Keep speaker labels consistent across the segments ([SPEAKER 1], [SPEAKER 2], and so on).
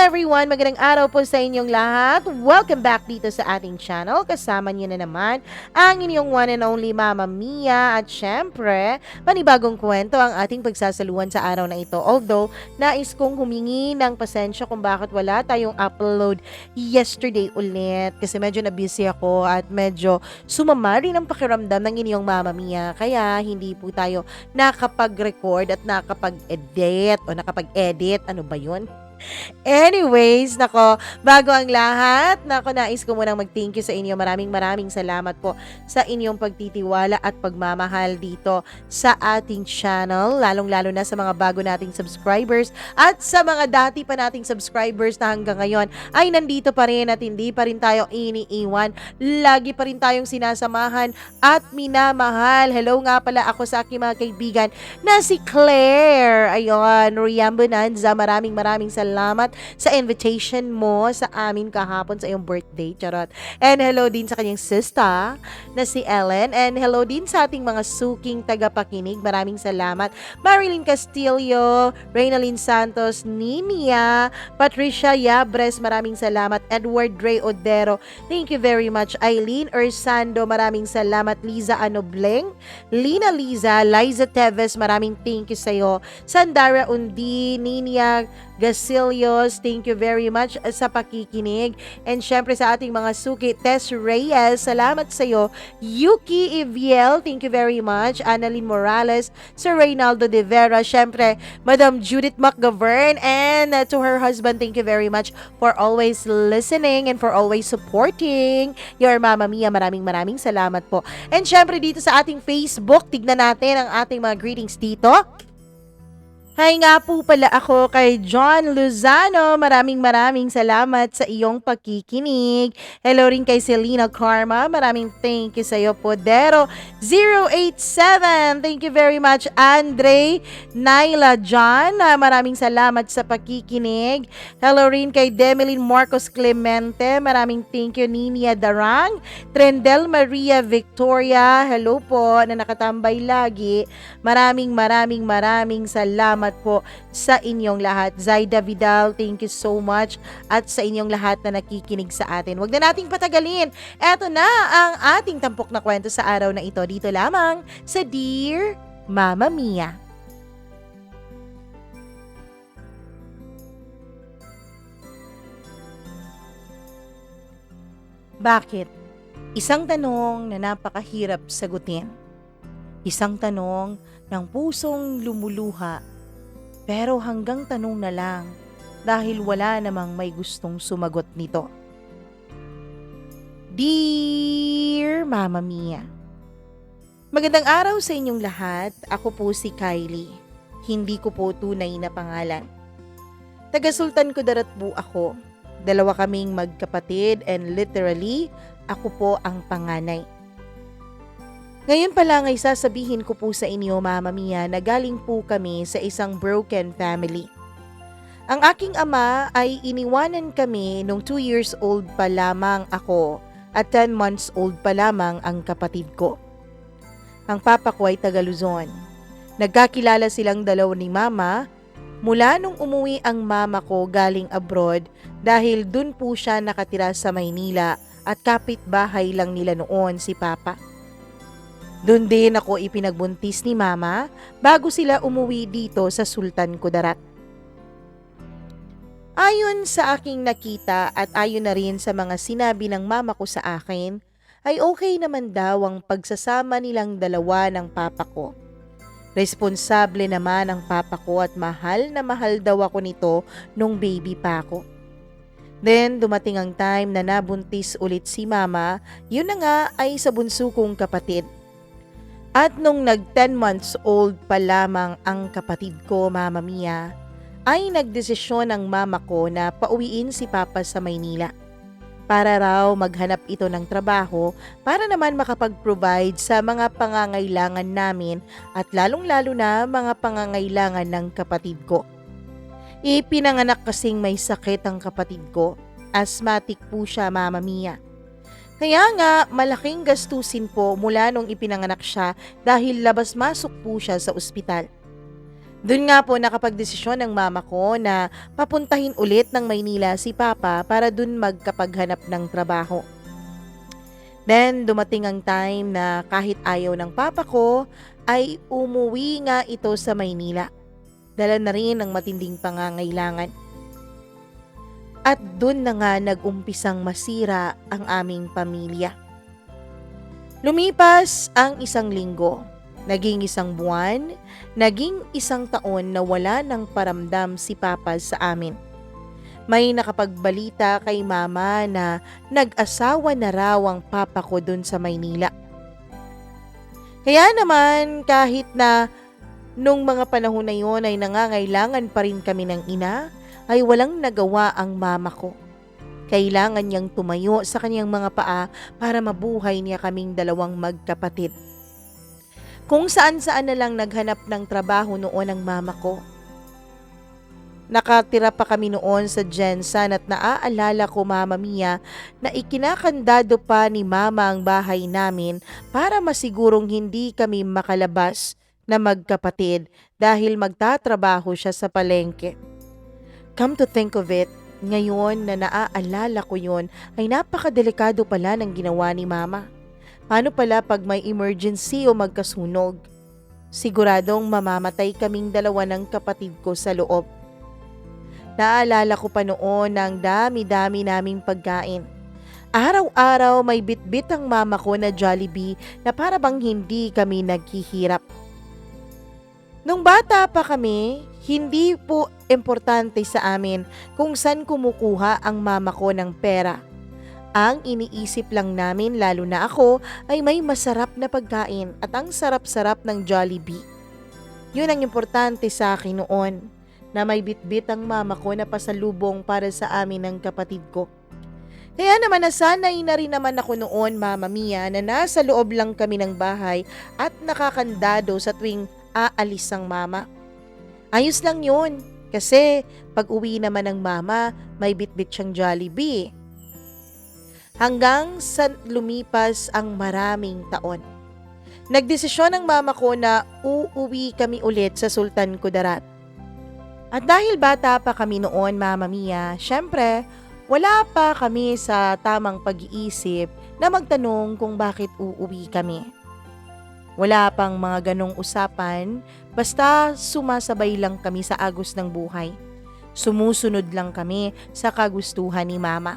[SPEAKER 1] everyone! Magandang araw po sa inyong lahat. Welcome back dito sa ating channel. Kasama niyo na naman ang inyong one and only Mama Mia. At syempre, panibagong kwento ang ating pagsasaluhan sa araw na ito. Although, nais kong humingi ng pasensya kung bakit wala tayong upload yesterday ulit. Kasi medyo na-busy ako at medyo sumama rin ang pakiramdam ng inyong Mama Mia. Kaya hindi po tayo nakapag-record at nakapag-edit o nakapag-edit. Ano ba yun? Anyways, nako, bago ang lahat, nais ko munang mag-thank you sa inyo. Maraming salamat po sa inyong pagtitiwala at pagmamahal dito sa ating channel, lalong-lalo na sa mga bago nating subscribers at sa mga dati pa nating subscribers na hanggang ngayon ay nandito pa rin at hindi pa rin tayo iniiwan. Lagi pa rin tayong sinasamahan at minamahal. Hello nga pala ako sa aking mga kaibigan na si Claire. Ayun, Rian Bonanza, maraming salamat sa invitation mo sa amin kahapon sa iyong birthday. Charot. And hello din sa kanyang sister na si Ellen. And hello din sa ating mga suking tagapakinig. Maraming salamat. Marilyn Castillo, Reynalyn Santos, Ninia, Patricia Yabres, maraming salamat. Edward Ray Odero, thank you very much. Eileen Ursando, maraming salamat. Liza Anobleng, Lina Liza Teves, maraming thank you sa'yo. Sandara Undi, Ninia Gasilios, thank you very much sa pakikinig. And syempre sa ating mga suki, Tess Reyes, salamat sa iyo. Yuki Eviel, thank you very much. Annalyn Morales, Sir Reynaldo De Vera, syempre Madam Judith McGovern, and to her husband, thank you very much for always listening and for always supporting your Mama Mia. Maraming salamat po. And syempre dito sa ating Facebook, tignan natin ang ating mga greetings dito. Hi nga po pala ako kay John Luzano. Maraming salamat sa iyong pakikinig. Hello rin kay Selena Karma. Maraming thank you sa iyo po. Dero 087. Thank you very much. Andre Naila John. Maraming salamat sa pakikinig. Hello rin kay Demelin Marcos Clemente. Maraming thank you. Ninia Darang. Trendel Maria Victoria. Hello po na nakatambay lagi. Maraming salamat po sa inyong lahat. Zaida Vidal, thank you so much at sa inyong lahat na nakikinig sa atin. Huwag na nating patagalin. Eto na ang ating tampok na kwento sa araw na ito. Dito lamang sa Dear Mama Mia. Bakit? Isang tanong na napakahirap sagutin. Isang tanong ng pusong lumuluha. Pero hanggang tanong na lang dahil wala namang may gustong sumagot nito. Dear Mama Mia, magandang araw sa inyong lahat. Ako po si Kylie. Hindi ko po tunay na pangalan. Taga-Sultan Kudarat po ako. Dalawa kaming magkapatid and literally, ako po ang panganay. Ngayon pa lang ay sasabihin ko po sa inyo, Mama Mia, na galing po kami sa isang broken family. Ang aking ama ay iniwanan kami nung 2 years old pa lamang ako at 10 months old pa lamang ang kapatid ko. Ang papa ko ay taga Luzon. Nagkakilala silang dalawa ni Mama mula nung umuwi ang mama ko galing abroad dahil dun po siya nakatira sa Maynila at kapitbahay lang nila noon si Papa. Doon din ako ipinagbuntis ni Mama bago sila umuwi dito sa Sultan Kudarat. Ayon sa aking nakita at ayon na rin sa mga sinabi ng mama ko sa akin, ay okay naman daw ang pagsasama nilang dalawa ng papa ko. Responsable naman ang papa ko at mahal na mahal daw ako nito nung baby pa ako. Then dumating ang time na nabuntis ulit si Mama, yun na nga ay sa bunso kong kapatid. At nung nag 10 months old pa lamang ang kapatid ko, Mama Mia, ay nagdesisyon ang mama ko na pauwiin si Papa sa Maynila. Para raw maghanap ito ng trabaho para naman makapag-provide sa mga pangangailangan namin at lalong-lalo na mga pangangailangan ng kapatid ko. Ipinanganak kasing may sakit ang kapatid ko. Asthmatic po siya, Mama Mia. Kaya nga, malaking gastusin po mula nung ipinanganak siya dahil labas-masok po siya sa ospital. Do'n nga po nakapagdesisyon ng mama ko na papuntahin ulit ng Maynila si Papa para do'n magkapaghanap ng trabaho. Then dumating ang time na kahit ayaw ng papa ko, ay umuwi nga ito sa Maynila. Dala na rin ng matinding pangangailangan. At do'n na nga nag-umpisang masira ang aming pamilya. Lumipas ang 1 linggo, naging 1 buwan, naging 1 taon na wala ng paramdam si Papa sa amin. May nakapagbalita kay Mama na nag-asawa na raw ang Papa ko dun sa Maynila. Kaya naman kahit na nung mga panahon na yon ay nangangailangan pa rin kami ng ina, ay walang nagawa ang mama ko. Kailangan niyang tumayo sa kanyang mga paa para mabuhay niya kaming 2 magkapatid. Kung saan-saan na lang naghanap ng trabaho noon ang mama ko. Nakatira pa kami noon sa Jensen at naaalala ko, Mama Mia, na ikinakandado pa ni Mama ang bahay namin para masigurong hindi kami makalabas na magkapatid dahil magtatrabaho siya sa palengke. Come to think of it, ngayon na naaalala ko yon ay napakadelikado pala ng ginawa ni Mama. Paano pala pag may emergency o magkasunog? Siguradong mamamatay kaming 2 ng kapatid ko sa loob. Naalala ko pa noon ang dami-dami naming pagkain. Araw-araw may bitbit ang mama ko na Jollibee na para bang hindi kami naghihirap. Nung bata pa kami, hindi po importante sa amin kung saan kumukuha ang mama ko ng pera. Ang iniisip lang namin, lalo na ako, ay may masarap na pagkain at ang sarap-sarap ng Jollibee. Yun ang importante sa akin noon, na may bitbit ang mama ko na pasalubong para sa amin ng kapatid ko. Kaya naman nasanay na rin naman ako noon, Mama Mia, na nasa loob lang kami ng bahay at nakakandado sa tuwing aalis ang mama. Ayos lang yun, kasi pag uwi naman ng mama, may bitbit siyang Jollibee. Hanggang sa lumipas ang maraming taon. Nagdesisyon ng mama ko na uuwi kami ulit sa Sultan Kudarat. At dahil bata pa kami noon, Mama Mia, syempre, wala pa kami sa tamang pag-iisip na magtanong kung bakit uuwi kami. Wala pang mga ganong usapan, basta sumasabay lang kami sa agos ng buhay. Sumusunod lang kami sa kagustuhan ni Mama.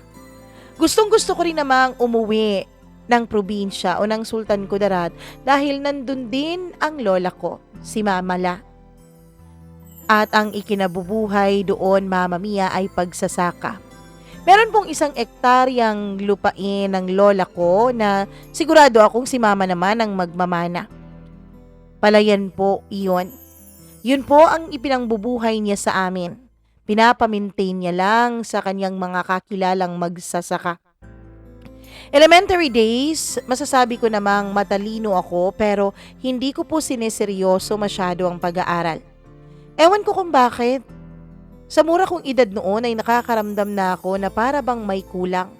[SPEAKER 1] Gustong-gusto ko rin namang umuwi ng probinsya o ng Sultan Kudarat dahil nandun din ang lola ko, si Mama La. At ang ikinabubuhay doon, Mama Mia, ay pagsasaka. Meron pong 1 ektaryang lupain ng lola ko na sigurado akong si Mama naman ang magmamana. Palayan po iyon. Yun po ang ipinangbubuhay niya sa amin. Pinapamintain niya lang sa kanyang mga kakilalang magsasaka. Elementary days, masasabi ko namang matalino ako pero hindi ko po sineseryoso masyado ang pag-aaral. Ewan ko kung bakit. Sa mura kong edad noon ay nakakaramdam na ako na para bang may kulang.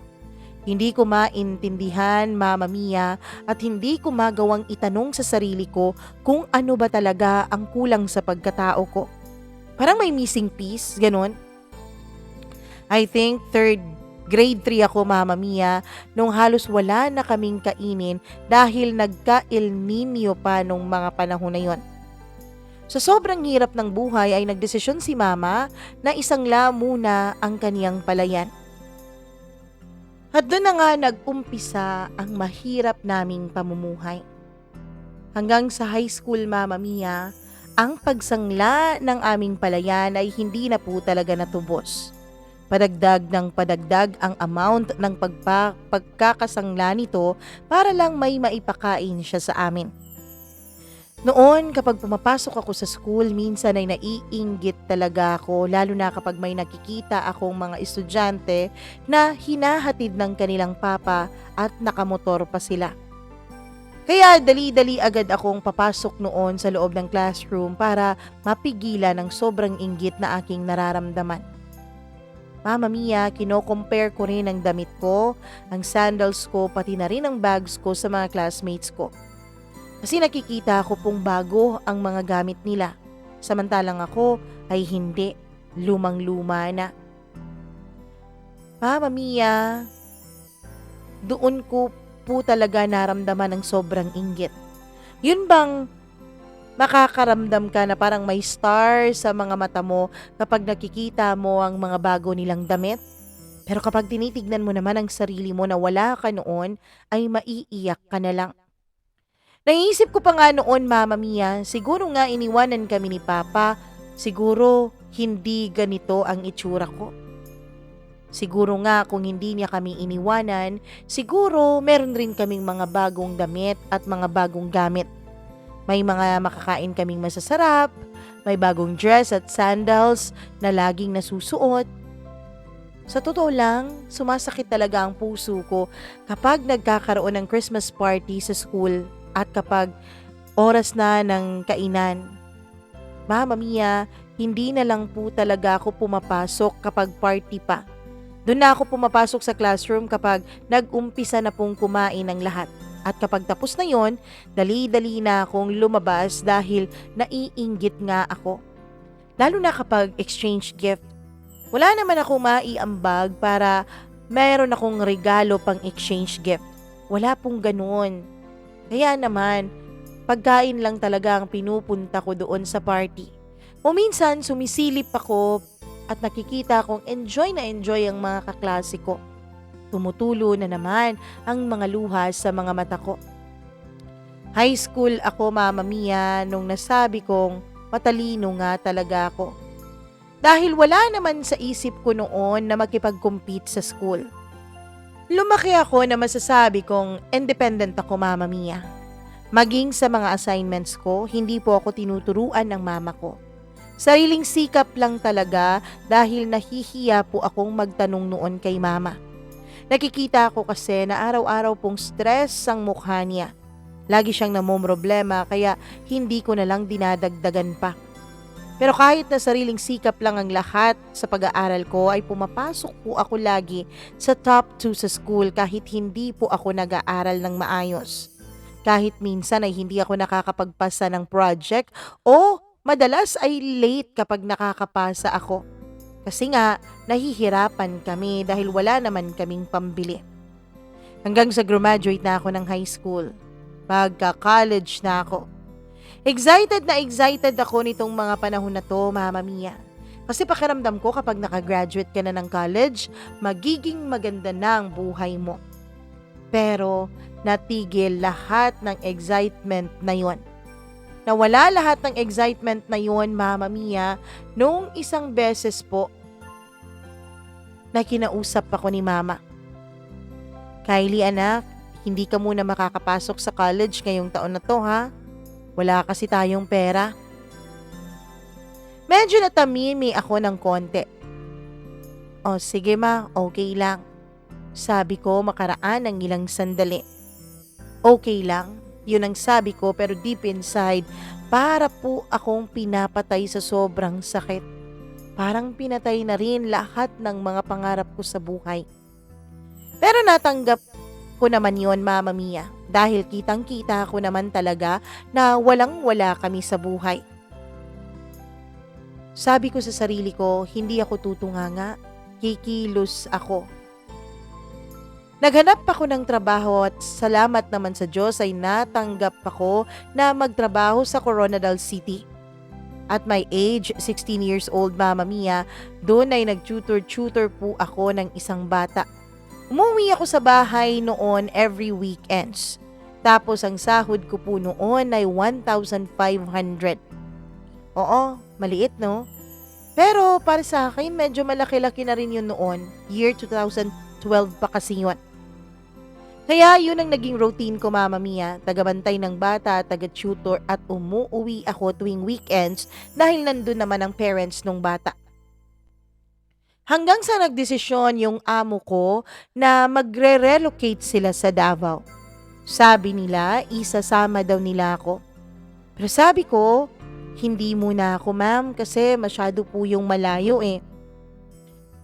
[SPEAKER 1] Hindi ko maintindihan, Mama Mia, at hindi ko magawang itanong sa sarili ko kung ano ba talaga ang kulang sa pagkatao ko. Parang may missing piece, ganun. I think grade 3 ako, Mama Mia, nung halos wala na kaming kainin dahil nagka-El Nino pa nung mga panahon na yon. Sa sobrang hirap ng buhay ay nagdesisyon si Mama na isangla muna ang kaniyang palayan. At doon na nga nag-umpisa ang mahirap naming pamumuhay. Hanggang sa high school, Mama Mia, ang pagsangla ng aming palayan ay hindi na po talaga natubos. Padagdag ng padagdag ang amount ng pagkakasangla nito para lang may maipakain siya sa amin. Noon, kapag pumapasok ako sa school, minsan ay naiinggit talaga ako, lalo na kapag may nakikita akong mga estudyante na hinahatid ng kanilang papa at nakamotor pa sila. Kaya dali-dali agad akong papasok noon sa loob ng classroom para mapigilan ang sobrang inggit na aking nararamdaman. Mama Mia, kino-compare ko rin ang damit ko, ang sandals ko, pati na rin ang bags ko sa mga classmates ko. Kasi nakikita ko pong bago ang mga gamit nila. Samantalang ako ay hindi, lumang-luma na. Mama Mia, doon ko po talaga naramdaman ng sobrang inggit. Yun bang makakaramdam ka na parang may star sa mga mata mo kapag nakikita mo ang mga bago nilang damit? Pero kapag tinitignan mo naman ang sarili mo na wala ka noon, ay maiiyak ka na lang. Naisip ko pa nga noon, Mama Mia, siguro nga iniwanan kami ni Papa, siguro hindi ganito ang itsura ko. Siguro nga kung hindi niya kami iniwanan, siguro meron rin kaming mga bagong damit at mga bagong gamit. May mga makakain kaming masasarap, may bagong dress at sandals na laging nasusuot. Sa totoo lang, sumasakit talaga ang puso ko kapag nagkakaroon ng Christmas party sa school at kapag oras na ng kainan. Mama Mia, hindi na lang po talaga ako pumapasok kapag party pa. Doon na ako pumapasok sa classroom kapag nag-umpisa na pong kumain ng lahat. At kapag tapos na yon, dali-dali na akong lumabas dahil naiinggit nga ako. Lalo na kapag exchange gift. Wala naman ako maiambag para mayroon akong regalo pang exchange gift. Wala pong ganoon. Kaya naman, pagkain lang talaga ang pinupunta ko doon sa party. O minsan, sumisilip ako at nakikita kong enjoy na enjoy ang mga kaklase ko. Tumutulo na naman ang mga luha sa mga mata ko. High school ako, Mama Mia, nung nasabi kong matalino nga talaga ako. Dahil wala naman sa isip ko noon na makipag-compete sa school. Lumaki ako na masasabi kong independent ako, Mama Mia. Maging sa mga assignments ko, hindi po ako tinuturuan ng mama ko. Sariling sikap lang talaga dahil nahihiya po akong magtanong noon kay mama. Nakikita ko kasi na araw-araw pong stress ang mukha niya. Lagi siyang namomroblema kaya hindi ko na lang dinadagdagan pa. Pero kahit na sariling sikap lang ang lahat sa pag-aaral ko ay pumapasok po ako lagi sa top 2 sa school kahit hindi po ako nag-aaral ng maayos. Kahit minsan ay hindi ako nakakapagpasa ng project o madalas ay late kapag nakakapasa ako. Kasi nga nahihirapan kami dahil wala naman kaming pambili. Hanggang sa graduate na ako ng high school. Pagka-college na ako. Excited ako nitong mga panahon na to, Mama Mia. Kasi pakiramdam ko kapag nakagraduate ka na ng college, magiging maganda na ang buhay mo. Pero natigil lahat ng excitement na yon. Nawala lahat ng excitement na yon, Mama Mia, nung isang beses po na kinausap ako ni Mama. Kylie anak, hindi ka muna makakapasok sa college ngayong taon na to ha. Wala kasi tayong pera. Medyo natamimi ako ng konti. O sige ma, okay lang. Sabi ko makaraan ng ilang sandali. Okay lang, yun ang sabi ko pero deep inside, para po akong pinapatay sa sobrang sakit. Parang pinatay na rin lahat ng mga pangarap ko sa buhay. Pero natanggap ko naman yon, Mama Mia, dahil kitang-kita ko naman talaga na walang-wala kami sa buhay. Sabi ko sa sarili ko, hindi ako tutunganga, kikilos ako. Naghanap ako ng trabaho at salamat naman sa Diyos ay natanggap ako na magtrabaho sa Coronadal City. At my age, 16 years old, Mama Mia, doon ay nag-tutor po ako ng isang bata. Umuwi ako sa bahay noon every weekends. Tapos ang sahod ko po noon ay 1,500. Oo, maliit no? Pero para sa akin, medyo malaki-laki na rin yun noon. Year 2012 pa kasi yun. Kaya yun ang naging routine ko, Mama Mia. Tagabantay ng bata, taga-tutor at umuwi ako tuwing weekends dahil nandun naman ang parents ng bata. Hanggang sa nagdesisyon yung amo ko na magre-relocate sila sa Davao. Sabi nila, isasama daw nila ako. Pero sabi ko, hindi muna ako ma'am kasi masyado po yung malayo eh.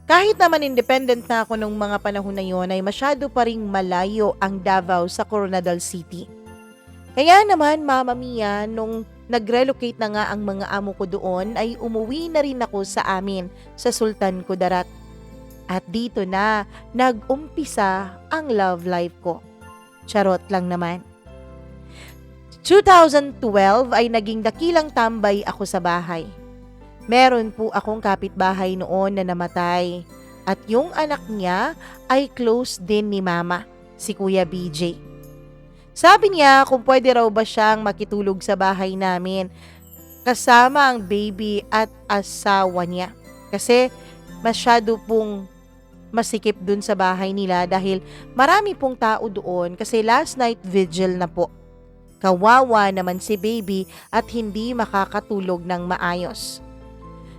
[SPEAKER 1] Kahit naman independent na ako nung mga panahon na yon ay masyado pa ring malayo ang Davao sa Coronadal City. Kaya naman, Mama Mia, nung nag-relocate na nga ang mga amo ko doon ay umuwi na rin ako sa amin sa Sultan Kudarat. At dito na nag-umpisa ang love life ko. Charot lang naman. 2012 ay naging dakilang tambay ako sa bahay. Meron po akong kapitbahay noon na namatay at yung anak niya ay close din ni mama, si Kuya BJ. Sabi niya kung pwede raw ba siyang makitulog sa bahay namin kasama ang baby at asawa niya. Kasi masyado pong masikip dun sa bahay nila dahil marami pong tao doon kasi last night vigil na po. Kawawa naman si baby at hindi makakatulog ng maayos.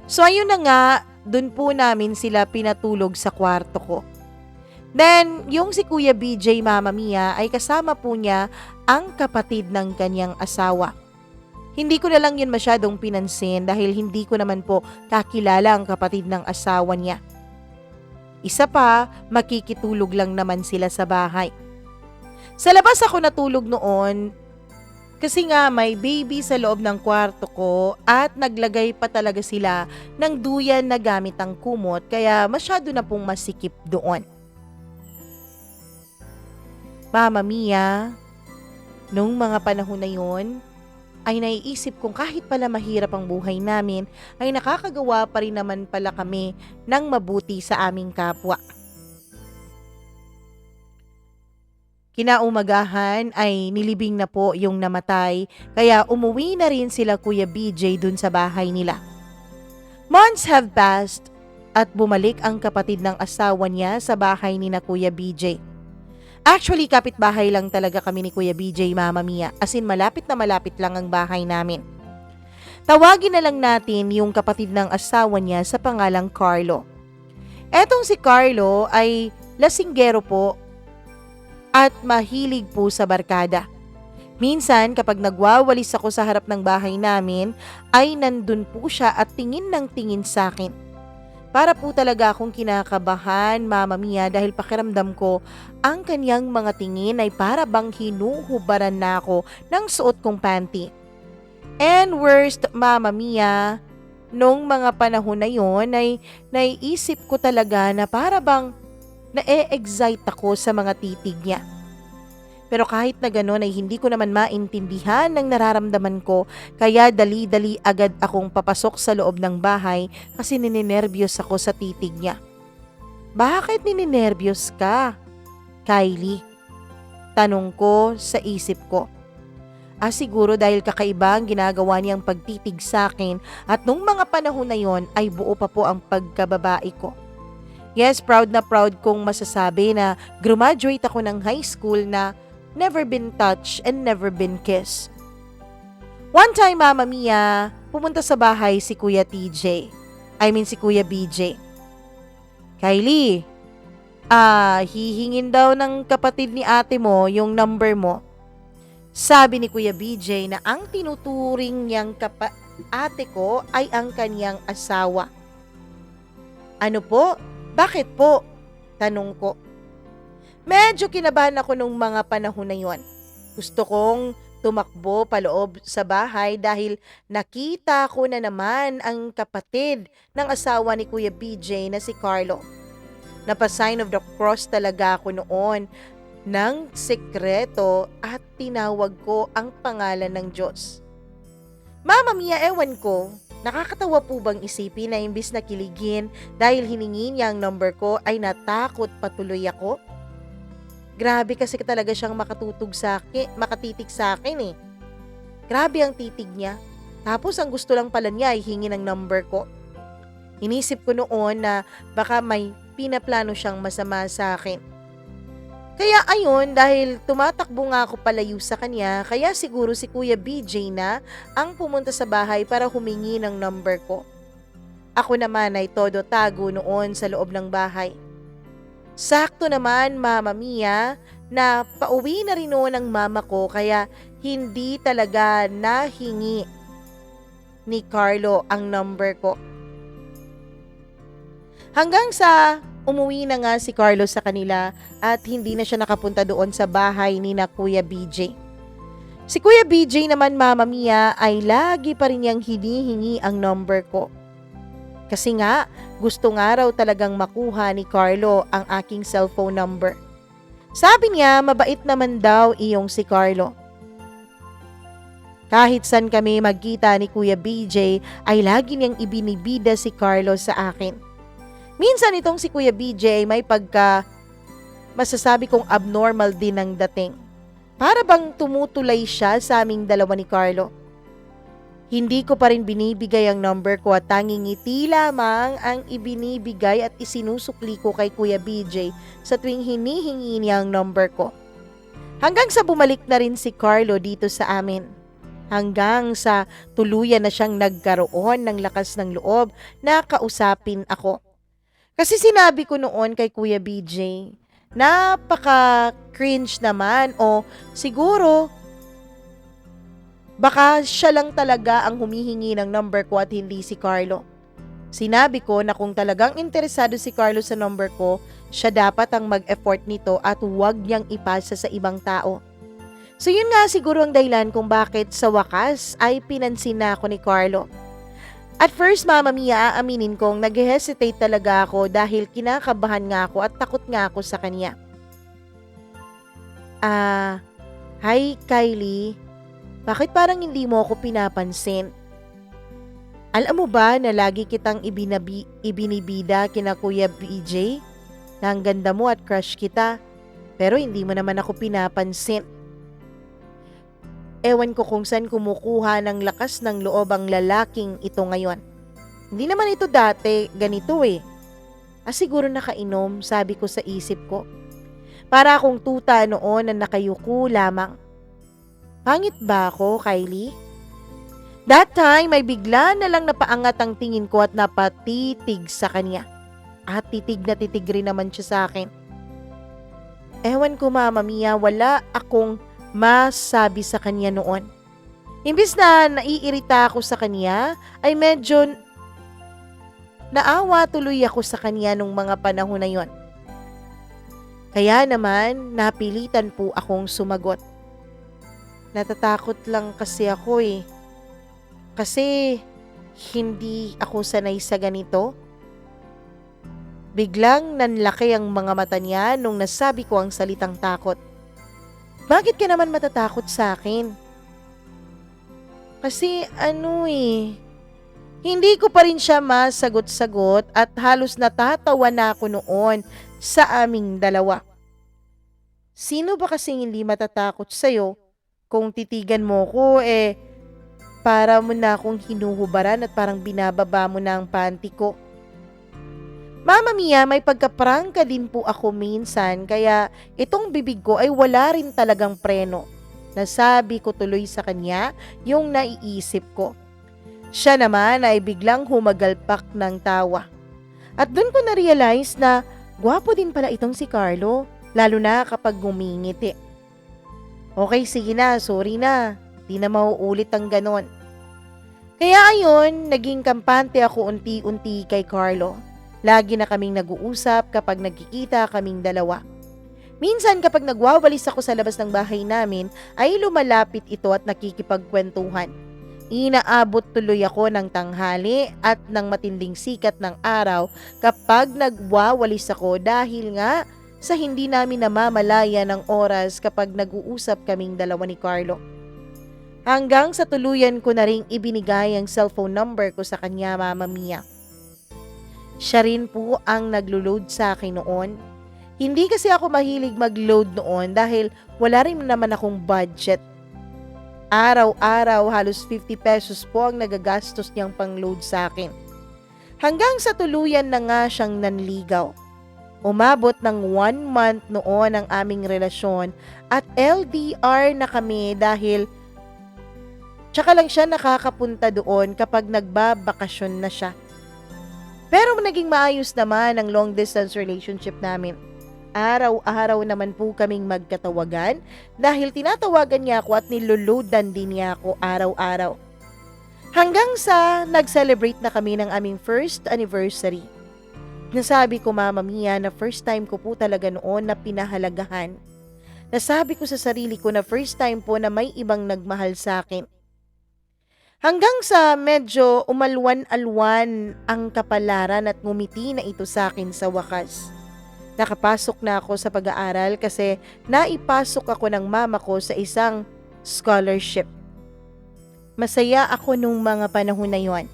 [SPEAKER 1] So ayun na nga, dun po namin sila pinatulog sa kwarto ko. Then, yung si Kuya BJ Mama Mia ay kasama po niya ang kapatid ng kanyang asawa. Hindi ko na lang yun masyadong pinansin dahil hindi ko naman po kakilala ang kapatid ng asawa niya. Isa pa, makikitulog lang naman sila sa bahay. Sa labas ako natulog noon kasi nga may baby sa loob ng kwarto ko at naglagay pa talaga sila ng duyan na gamit ang kumot kaya masyado na pong masikip doon. Mama Mia, nung mga panahon na yun, ay naiisip kong kahit pala mahirap ang buhay namin, ay nakakagawa pa rin naman pala kami ng mabuti sa aming kapwa. Kinaumagahan ay nilibing na po yung namatay, kaya umuwi na rin sila Kuya BJ dun sa bahay nila. Months have passed at bumalik ang kapatid ng asawa niya sa bahay ni na Kuya BJ. Actually, kapitbahay lang talaga kami ni Kuya BJ Mama Mia, as in malapit na malapit lang ang bahay namin. Tawagin na lang natin yung kapatid ng asawa niya sa pangalang Carlo. Etong si Carlo ay lasinggero po at mahilig po sa barkada. Minsan kapag nagwawalis ako sa harap ng bahay namin ay nandun po siya at tingin ng tingin sa akin. Para po talaga akong kinakabahan, Mama Mia, dahil pakiramdam ko ang kanyang mga tingin ay para bang hinuhubaran na ako ng suot kong panty. And worst, Mama Mia, nung mga panahon na yon ay naiisip ko talaga na para bang na-excite ako sa mga titig niya. Pero kahit na gano'n ay hindi ko naman maintindihan ng nararamdaman ko kaya dali-dali agad akong papasok sa loob ng bahay kasi nininervyos ako sa titig niya. Bakit nininervyos ka, Kylie? Tanong ko sa isip ko. Siguro dahil kakaiba ang ginagawa niyang pagtitig sa akin at nung mga panahon na yon ay buo pa po ang pagkababae ko. Yes, proud na proud kong masasabi na graduate ako ng high school na never been touched and never been kissed. One time, Mama Mia, pumunta sa bahay si Kuya TJ. Si Kuya BJ. Kylie, hihingin daw ng kapatid ni ate mo yung number mo. Sabi ni Kuya BJ na ang tinuturing niyang ate ko ay ang kanyang asawa. Ano po? Bakit po? Tanong ko. Medyo kinabahan ako nung mga panahon na yon. Gusto kong tumakbo paloob sa bahay dahil nakita ko na naman ang kapatid ng asawa ni Kuya BJ na si Carlo. Napa-sign of the cross talaga ako noon ng sekreto at tinawag ko ang pangalan ng Diyos. Mama Mia, ewan ko, nakakatawa po bang isipin na imbis na kiligin dahil hiningi niya ang number ko ay natakot patuloy ako? Grabe kasi talaga siyang makatitig sa akin eh. Grabe ang titig niya. Tapos ang gusto lang pala niya ay hingi ng number ko. Inisip ko noon na baka may pinaplano siyang masama sa akin. Kaya ayun, dahil tumatakbo nga ako palayo sa kanya, kaya siguro si Kuya BJ na ang pumunta sa bahay para humingi ng number ko. Ako naman ay todo tago noon sa loob ng bahay. Sakto naman, Mama Mia, na pauwi na rin noon ang mama ko kaya hindi talaga nahingi ni Carlo ang number ko. Hanggang sa umuwi na nga si Carlo sa kanila at hindi na siya nakapunta doon sa bahay ni na Kuya BJ. Si Kuya BJ naman, Mama Mia, ay lagi pa rin niyang hinihingi ang number ko. Kasi nga, gusto nga raw talagang makuha ni Carlo ang aking cellphone number. Sabi niya, mabait naman daw iyong si Carlo. Kahit san kami magkita ni Kuya BJ, ay lagi niyang ibinibida si Carlo sa akin. Minsan itong si Kuya BJ may masasabi kong abnormal din ang dating. Para bang tumutulay siya sa aming dalawa ni Carlo. Hindi ko pa rin binibigay ang number ko at tanging ngiti lamang ang ibinibigay at isinusukli ko kay Kuya BJ sa tuwing hinihingi niya ang number ko. Hanggang sa bumalik na rin si Carlo dito sa amin. Hanggang sa tuluyan na siyang nagkaroon ng lakas ng loob na kausapin ako. Kasi sinabi ko noon kay Kuya BJ, napaka-cringe naman o siguro baka siya lang talaga ang humihingi ng number ko at hindi si Carlo. Sinabi ko na kung talagang interesado si Carlo sa number ko, siya dapat ang mag-effort nito at huwag niyang ipasa sa ibang tao. So yun nga siguro ang dahilan kung bakit sa wakas ay pinansin na ako ni Carlo. At first, Mama Mia, aaminin kong nag-hesitate talaga ako dahil kinakabahan nga ako at takot nga ako sa kanya. Hi Kylie, bakit parang hindi mo ako pinapansin? Alam mo ba na lagi kitang ibinibida kina Kuya BJ? Na ang ganda mo at crush kita, pero hindi mo naman ako pinapansin. Ewan ko kung saan kumukuha ng lakas ng loob ang lalaking ito ngayon. Hindi naman ito dati ganito eh. Siguro nakainom, sabi ko sa isip ko. Para akong tuta noon na nakayuko lamang. Pangit ba ako, Kylie? That time, may bigla na lang napaangat ang tingin ko at napatitig sa kanya. At titig na titig rin naman siya sa akin. Ewan ko, Mama Mia, wala akong masabi sa kanya noon. Imbis na naiirita ako sa kanya, ay medyo naawa tuloy ako sa kanya nung mga panahon na yon. Kaya naman, napilitan po akong sumagot. Natatakot lang kasi ako eh. Kasi hindi ako sanay sa ganito. Biglang nanlaki ang mga mata niya nung nasabi ko ang salitang takot. Bakit ka naman matatakot sa akin? Kasi hindi ko pa rin siya masagot-sagot at halos natatawa na ako noon sa aming dalawa. Sino ba kasing hindi matatakot sa'yo? Kung titigan mo ko para mo na akong hinuhubaran at parang binababa mo na ang panty ko. Mama Mia, may pagkaprangka din po ako minsan kaya itong bibig ko ay wala rin talagang preno. Nasabi ko tuloy sa kanya yung naiisip ko. Siya naman ay biglang humagalpak ng tawa. At doon ko na-realize na gwapo din pala itong si Carlo, lalo na kapag ngumingiti. Okay, sige na, sorry na. Di na mauulit ang ganon. Kaya ayon, naging kampante ako unti-unti kay Carlo. Lagi na kaming nag-uusap kapag nagkikita kaming dalawa. Minsan kapag nagwawalis ako sa labas ng bahay namin, ay lumalapit ito at nakikipagkwentuhan. Inaabot tuloy ako ng tanghali at ng matinding sikat ng araw kapag nagwawalis ako dahil nga sa hindi namin namamalaya ng oras kapag nag-uusap kaming dalawa ni Carlo. Hanggang sa tuluyan ko na ring ibinigay ang cellphone number ko sa kanya, Mama Mia. Siya rin po ang naglo-load sa akin noon. Hindi kasi ako mahilig mag-load noon dahil wala rin naman akong budget. Araw-araw halos 50 pesos po ang nagagastos niyang pang-load sa akin. Hanggang sa tuluyan na nga siyang nanligaw. Umabot ng 1 month noon ang aming relasyon at LDR na kami dahil tsaka lang siya nakakapunta doon kapag nagbabakasyon na siya. Pero naging maayos naman ang long distance relationship namin. Araw-araw naman po kaming magkatawagan dahil tinatawagan niya ako at niluludan din niya ako araw-araw. Hanggang sa nag-celebrate na kami ng aming first anniversary. Nasabi ko, Mama Mia, na first time ko po talaga noon na pinahalagahan. Nasabi ko sa sarili ko na first time po na may ibang nagmahal sa akin. Hanggang sa medyo umalwan-alwan ang kapalaran at ngumiti na ito sa akin sa wakas. Nakapasok na ako sa pag-aaral kasi naipasok ako ng mama ko sa isang scholarship. Masaya ako nung mga panahon na yon.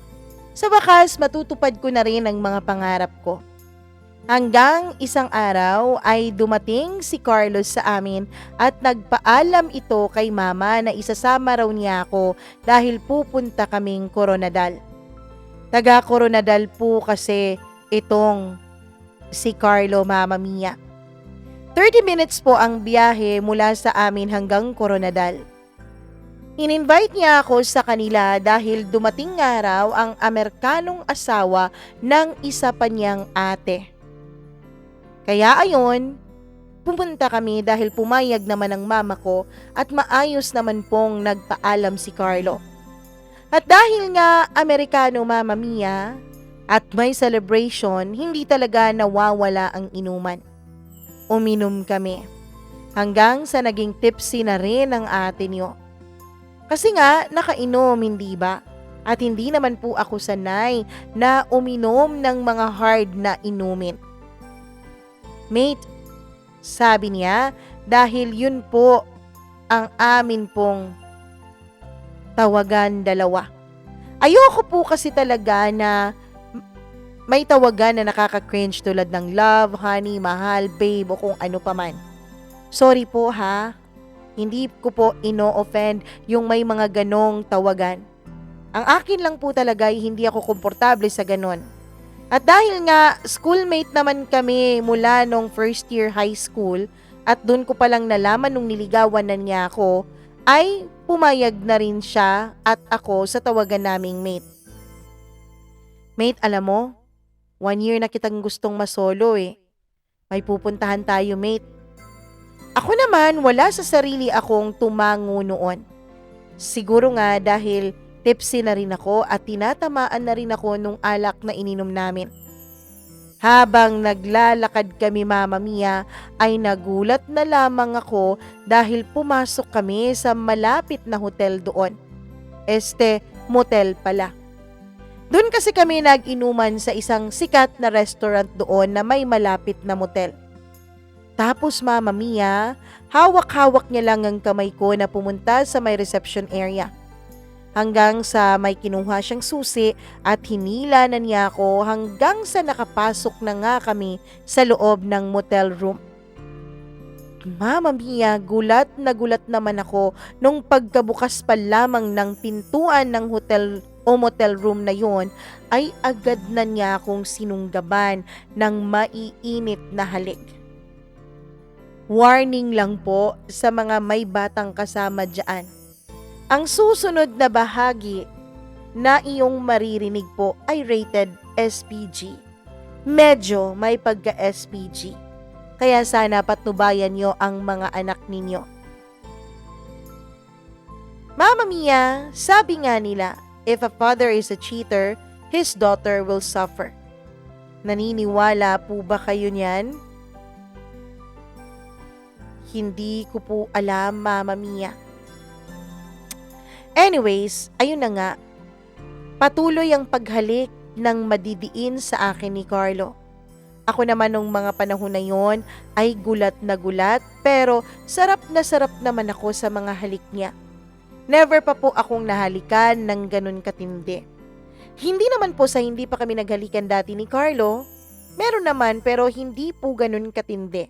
[SPEAKER 1] Sa wakas, matutupad ko na rin ang mga pangarap ko. Hanggang isang araw ay dumating si Carlos sa amin at nagpaalam ito kay mama na isasama raw niya ako dahil pupunta kaming Coronadal. Taga Coronadal po kasi itong si Carlo, Mama Mia. 30 minutes po ang biyahe mula sa amin hanggang Coronadal. In-invite niya ako sa kanila dahil dumating nga raw ang Amerikanong asawa ng isa pa niyang ate. Kaya ayon, pumunta kami dahil pumayag naman ang mama ko at maayos naman pong nagpaalam si Carlo. At dahil nga Amerikano, Mama Mia, at may celebration, hindi talaga nawawala ang inuman. Uminom kami hanggang sa naging tipsy na rin ang ate niyo. Kasi nga nakainom, hindi ba? At hindi naman po ako sanay na uminom ng mga hard na inumin. Mate, sabi niya, dahil yun po ang amin pong tawagan dalawa. Ayoko po kasi talaga na may tawagan na nakaka-cringe tulad ng love, honey, mahal, babe o kung ano pa man. Sorry po ha, hindi ko po ino-offend yung may mga ganong tawagan. Ang akin lang po talaga ay hindi ako komportable sa ganon. At dahil nga schoolmate naman kami mula nung first year high school at doon ko palang nalaman nung niligawan na niya ako, ay pumayag na rin siya at ako sa tawagan naming mate. Mate, alam mo, 1 year na kitang gustong masolo eh. May pupuntahan tayo, mate. Ako naman, wala sa sarili akong tumango noon. Siguro nga dahil tipsy na rin ako at tinatamaan na rin ako nung alak na ininom namin. Habang naglalakad kami, Mama Mia, ay nagulat na lamang ako dahil pumasok kami sa malapit na hotel doon. Motel pala. Doon kasi kami nag-inuman sa isang sikat na restaurant doon na may malapit na motel. Tapos Mama Mia, hawak-hawak niya lang ang kamay ko na pumunta sa may reception area. Hanggang sa may kinuha siyang susi at hinila na niya ako hanggang sa nakapasok na nga kami sa loob ng motel room. Mama Mia, gulat na gulat naman ako nung pagkabukas pa lamang ng pintuan ng hotel o motel room na yon ay agad na niya akong sinunggaban ng maiinit na halik. Warning lang po sa mga may batang kasama dyan. Ang susunod na bahagi na iyong maririnig po ay rated SPG. Medyo may pagka-SPG. Kaya sana patnubayan nyo ang mga anak ninyo. Mama Mia, sabi nga nila, if a father is a cheater, his daughter will suffer. Naniniwala po ba kayo niyan? Hindi ko po alam, Mama Mia. Anyways, ayun na nga. Patuloy ang paghalik ng madidiin sa akin ni Carlo. Ako naman nung mga panahon na yon ay gulat na gulat pero sarap naman ako sa mga halik niya. Never pa po akong nahalikan ng ganun katindi. Hindi naman po sa hindi pa kami naghalikan dati ni Carlo. Meron naman pero hindi po ganun katindi.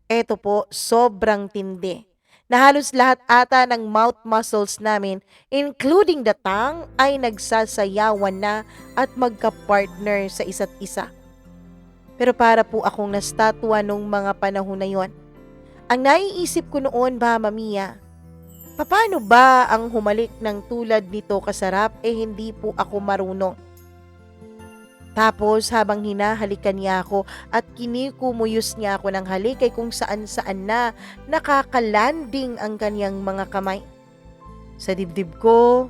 [SPEAKER 1] Eto po, sobrang tindi. Na halos lahat ata ng mouth muscles namin, including the tongue, ay nagsasayawan na at magka-partner sa isa't isa. Pero para po akong nastatwa nung mga panahon na yon. Ang naiisip ko noon, Mama Mia, paano ba ang humalik ng tulad nito kasarap hindi po ako marunong? Tapos habang hinahalikan niya ako at kinikumuyos niya ako ng halik ay kung saan-saan na nakakalanding ang kanyang mga kamay. Sa dibdib ko,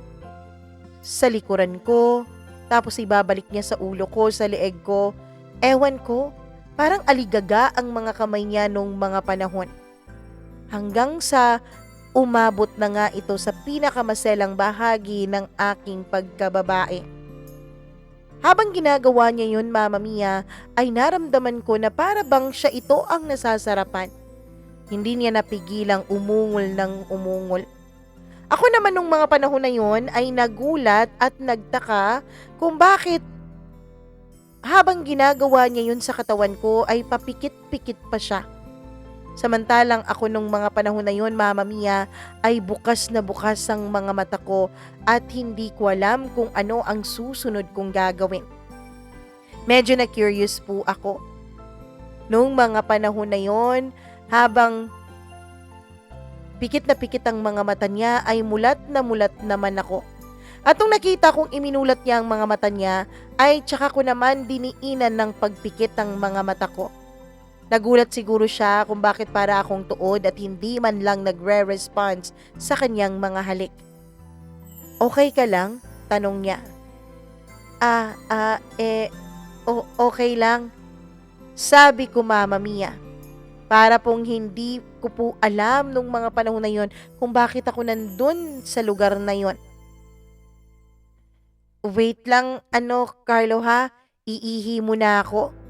[SPEAKER 1] sa likuran ko, tapos ibabalik niya sa ulo ko, sa leeg ko. Ewan ko, parang aligaga ang mga kamay niya nung mga panahon. hanggang sa umabot na nga ito sa pinakamaselang bahagi ng aking pagkababae. Habang ginagawa niya yun, Mama Mia, ay naramdaman ko na para bang siya ito ang nasasarapan. Hindi niya napigilang umungol ng umungol. Ako naman nung mga panahon na yun ay nagulat at nagtaka kung bakit habang ginagawa niya yun sa katawan ko ay papikit-pikit pa siya. Samantalang ako nung mga panahon na yun, Mama Mia, ay bukas na bukas ang mga mata ko at hindi ko alam kung ano ang susunod kong gagawin. Medyo na-curious po ako. Nung mga panahon na yun, habang pikit na pikit ang mga mata niya ay mulat naman ako. At nung nakita kong iminulat niya ang mga mata niya, ay tsaka ko naman diniinan ng pagpikit ang mga mata ko. Nagulat siguro siya kung bakit para akong tuod at hindi man lang nagre-response sa kanyang mga halik. Okay ka lang? Tanong niya. Okay lang. Sabi ko, Mama Mia. Para pong hindi ko po alam nung mga panahon na yon kung bakit ako nandun sa lugar na yon. Wait lang, Carlo ha? Iihi muna ako.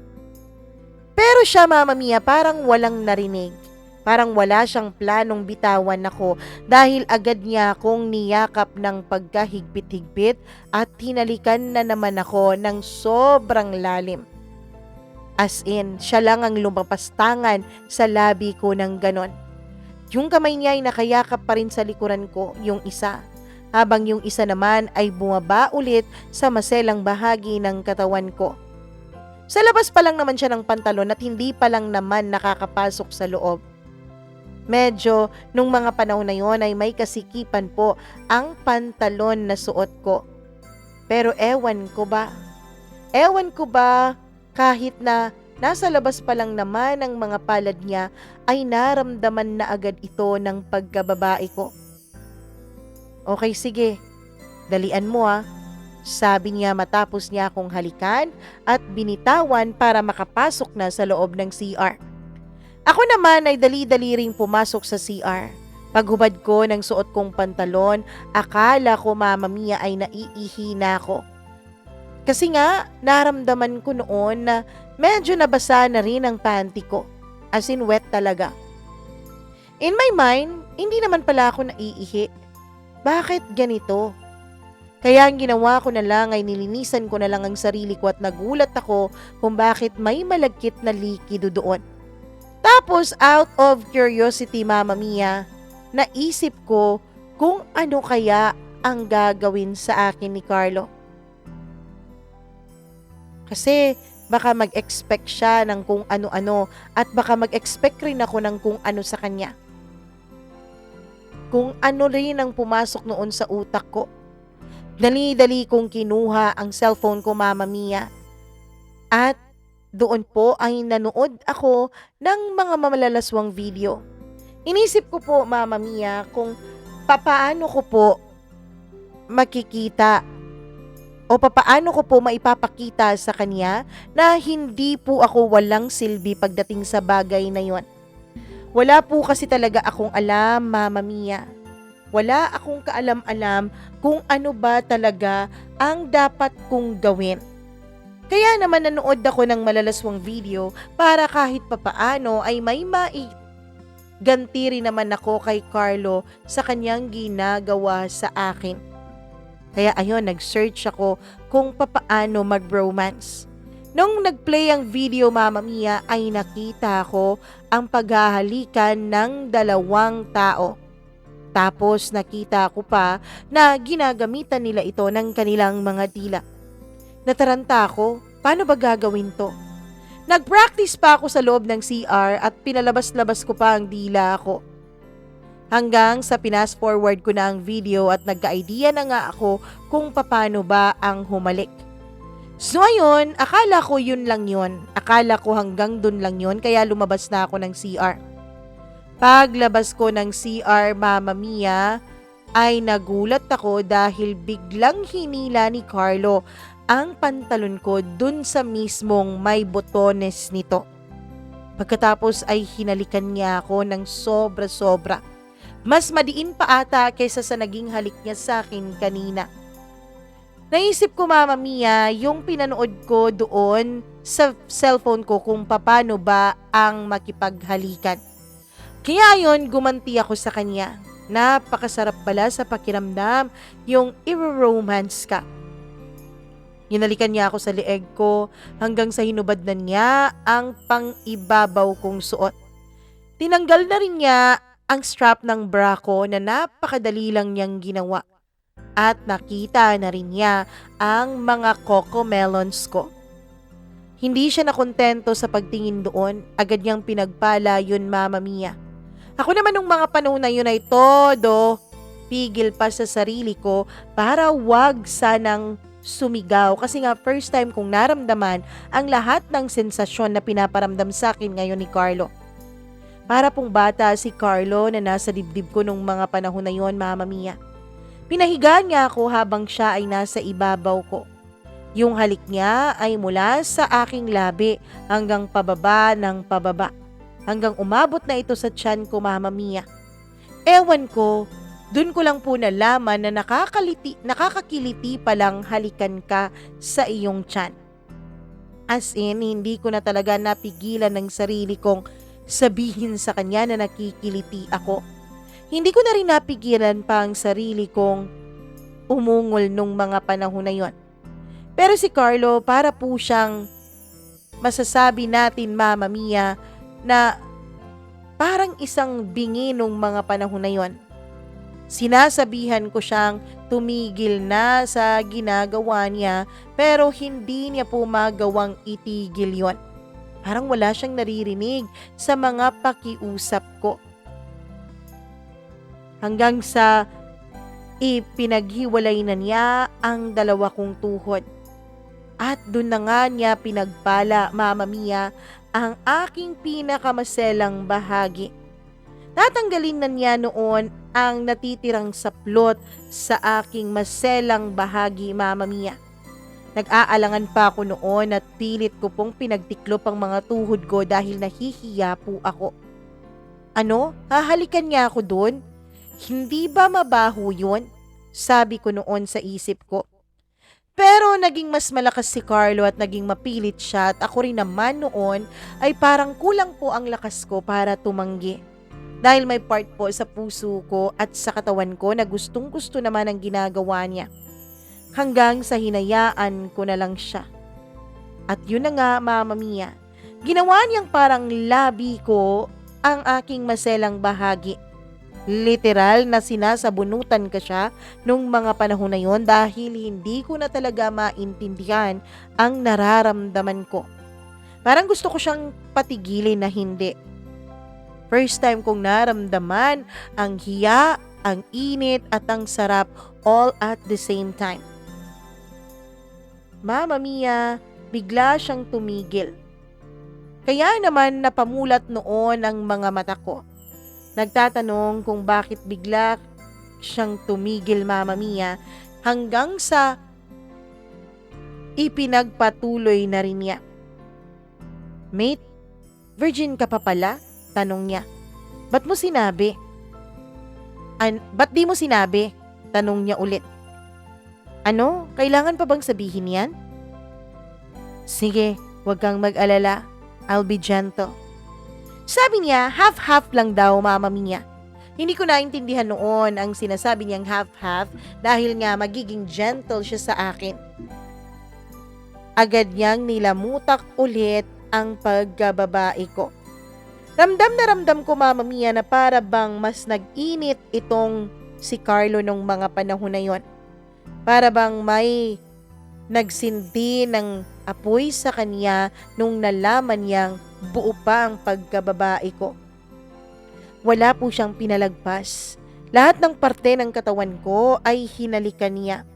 [SPEAKER 1] Pero siya, Mama Mia, parang walang narinig. Parang wala siyang planong bitawan ako dahil agad niya akong niyakap ng pagkahigpit-higpit at hinalikan na naman ako ng sobrang lalim. As in, siya lang ang lumapastangan sa labi ko ng ganon. Yung kamay niya ay nakayakap pa rin sa likuran ko, yung isa. Habang yung isa naman ay bumaba ulit sa maselang bahagi ng katawan ko. Sa labas pa lang naman siya ng pantalon at hindi pa lang naman nakakapasok sa loob. Medyo nung mga panahon na yon ay may kasikipan po ang pantalon na suot ko. Pero ewan ko ba kahit na nasa labas pa lang naman ang mga palad niya ay naramdaman na agad ito ng pagkababae ko. Okay, sige. Dalian mo sabi niya matapos niya akong halikan at binitawan para makapasok na sa loob ng CR. Ako naman ay dali-dali ring pumasok sa CR. Paghubad ko ng suot kong pantalon, akala ko, Mama Mia, ay naiihi na ako. Kasi nga, naramdaman ko noon na medyo nabasa na rin ang panty ko. As in wet talaga. In my mind, hindi naman pala ako naiihi. Bakit ganito? Kaya ang ginawa ko na lang ay nilinisan ko na lang ang sarili ko at nagulat ako kung bakit may malagkit na likido doon. Tapos out of curiosity, Mama Mia, naisip ko kung ano kaya ang gagawin sa akin ni Carlo. Kasi baka mag-expect siya ng kung ano-ano at baka mag-expect rin ako ng kung ano sa kanya. Kung ano rin ang pumasok noon sa utak ko. Dali-dali kong kinuha ang cellphone ko, Mama Mia. At doon po ay nanood ako ng mga malalaswang video. Inisip ko po, Mama Mia, kung papaano ko po makikita o papaano ko po maipapakita sa kanya na hindi po ako walang silbi pagdating sa bagay na yon. Wala po kasi talaga akong alam, Mama Mia. Wala akong kaalam-alam kung ano ba talaga ang dapat kong gawin. Kaya naman nanood ako ng malalaswang video para kahit papaano ay may ganti rin naman ako kay Carlo sa kanyang ginagawa sa akin. Kaya ayun, nag-search ako kung papaano mag-bromance. Nung nag-play ang video, Mama Mia, ay nakita ko ang paghahalikan ng dalawang tao. Tapos nakita ko pa na ginagamitan nila ito ng kanilang mga dila. Nataranta ako, paano ba gagawin to? Nag-practice pa ako sa loob ng CR at pinalabas-labas ko pa ang dila ko. Hanggang sa pinas forward ko na ang video at nagka-idea na nga ako kung paano ba ang humalik. So ayun, akala ko yun lang yun. Akala ko hanggang dun lang yun kaya lumabas na ako ng CR. Paglabas ko ng CR, Mama Mia, ay nagulat ako dahil biglang hinila ni Carlo ang pantalon ko dun sa mismong may botones nito. Pagkatapos ay hinalikan niya ako ng sobra-sobra. Mas madiin pa ata kaysa sa naging halik niya sa akin kanina. Naisip ko, Mama Mia, yung pinanood ko doon sa cellphone ko kung paano ba ang makipaghalikan. Kaya yon, gumanti ako sa kanya. Napakasarap pala sa pakiramdam yung i-romance ka. Hinalikan niya ako sa leeg ko hanggang sa hinubad na niya ang pang-ibabaw kong suot. Tinanggal na rin niya ang strap ng bra ko na napakadali lang niyang ginawa. At nakita na rin niya ang mga coco melons ko. Hindi siya nakontento sa pagtingin doon, agad niyang pinagpala yun, Mama Mia. Ako naman nung mga panahon na yun ay todo pigil pa sa sarili ko para wag sanang sumigaw kasi nga first time kong naramdaman ang lahat ng sensasyon na pinaparamdam sa akin ngayon ni Carlo. Para pong bata si Carlo na nasa dibdib ko nung mga panahon na yon, Mama Mia. Pinahiga niya ako habang siya ay nasa ibabaw ko. Yung halik niya ay mula sa aking labi hanggang pababa ng pababa. Hanggang umabot na ito sa tiyan ko, Mama Mia. Ewan ko, dun ko lang po nalaman na nakakakiliti palang halikan ka sa iyong tiyan. As in, hindi ko na talaga napigilan ng sarili kong sabihin sa kanya na nakikiliti ako. Hindi ko na rin napigilan pa ang sarili kong umungol nung mga panahon na yon. Pero si Carlo, para po siyang masasabi natin, Mama Mia, na parang isang bingi nung mga panahon na yon. Sinasabihan ko siyang tumigil na sa ginagawa niya pero hindi niya po magawang itigil yon. Parang wala siyang naririnig sa mga pakiusap ko. Hanggang sa ipinaghiwalay na niya ang dalawa kong tuhod. At doon na nga niya pinagpala, Mama Mia, ang aking pinakamaselang bahagi. Tatanggalin na niya noon ang natitirang saplot sa aking maselang bahagi, Mama Mia. Nag-aalangan pa ako noon at pilit ko pong pinagtiklop ang mga tuhod ko dahil nahihiya po ako. Ano? Hahalikan niya ako doon? Hindi ba mabaho yun? Sabi ko noon sa isip ko. Pero naging mas malakas si Carlo at naging mapilit siya at ako rin naman noon ay parang kulang po ang lakas ko para tumanggi. Dahil may part po sa puso ko at sa katawan ko na gustong-gusto naman ang ginagawa niya. Hanggang sa hinayaan ko na lang siya. At yun na nga, Mama Mia, ginawa niyang parang labi ko ang aking maselang bahagi. Literal na sinasabunutan ka siya nung mga panahon na yon dahil hindi ko na talaga maintindihan ang nararamdaman ko. Parang gusto ko siyang patigilin na hindi. First time kong naramdaman ang hiya, ang init at ang sarap all at the same time. Mama Mia, bigla siyang tumigil. Kaya naman napamulat noon ang mga mata ko. Nagtatanong kung bakit bigla siyang tumigil, Mama Mia, hanggang sa ipinagpatuloy na rin niya. Mate, virgin ka pa pala? Tanong niya. Ba't mo sinabi? Ba't di mo sinabi? Tanong niya ulit. Ano? Kailangan pa bang sabihin yan? Sige, huwag kang mag-alala. I'll be gentle. Sabi niya, half-half lang daw, Mama Mia. Hindi ko naintindihan noon ang sinasabi niyang half-half dahil nga magiging gentle siya sa akin. Agad niyang nilamutak ulit ang pagkababae ko. Ramdam na ramdam ko, Mama Mia, na para bang mas nag-init itong si Carlo nung mga panahon na yon. Para bang may nagsindi ng apoy sa kanya nung nalaman niyang buo pa ang pagkababae ko. Wala po siyang pinalagpas. Lahat ng parte ng katawan ko ay hinalikan niya.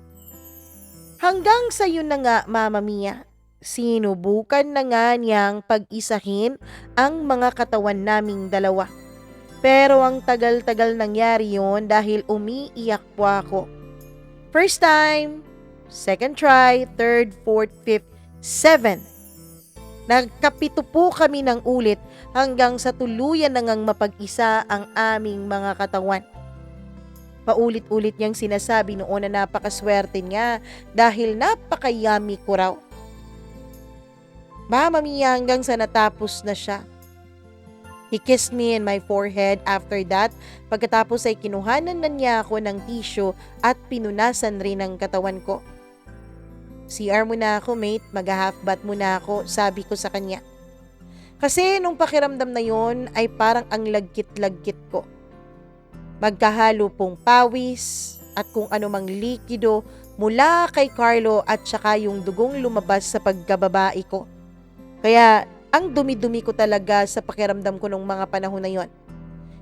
[SPEAKER 1] Hanggang sa yun na nga, Mama Mia, sinubukan na nga niyang pag-isahin ang mga katawan naming dalawa. Pero ang tagal-tagal nangyari yun dahil umiiyak po ako. First time, second try, third, fourth, fifth, seventh. Nagkapito po kami ng ulit hanggang sa tuluyan na ngang mapag-isa ang aming mga katawan. Paulit-ulit niyang sinasabi noon na napakaswerte niya dahil napakayami ko raw. Mama Mia, hanggang sa natapos na siya. He kissed me in my forehead after that. Pagkatapos ay kinuhanan na niya ako ng tissue at pinunasan rin ang katawan ko. CR muna ako mate, mag-half bath muna ako, sabi ko sa kanya. Kasi nung pakiramdam na yon ay parang ang lagkit-lagkit ko. Magkahalo pong pawis at kung anumang likido mula kay Carlo at saka yung dugong lumabas sa pagkababae ko. Kaya ang dumi-dumi ko talaga sa pakiramdam ko nung mga panahon na yon.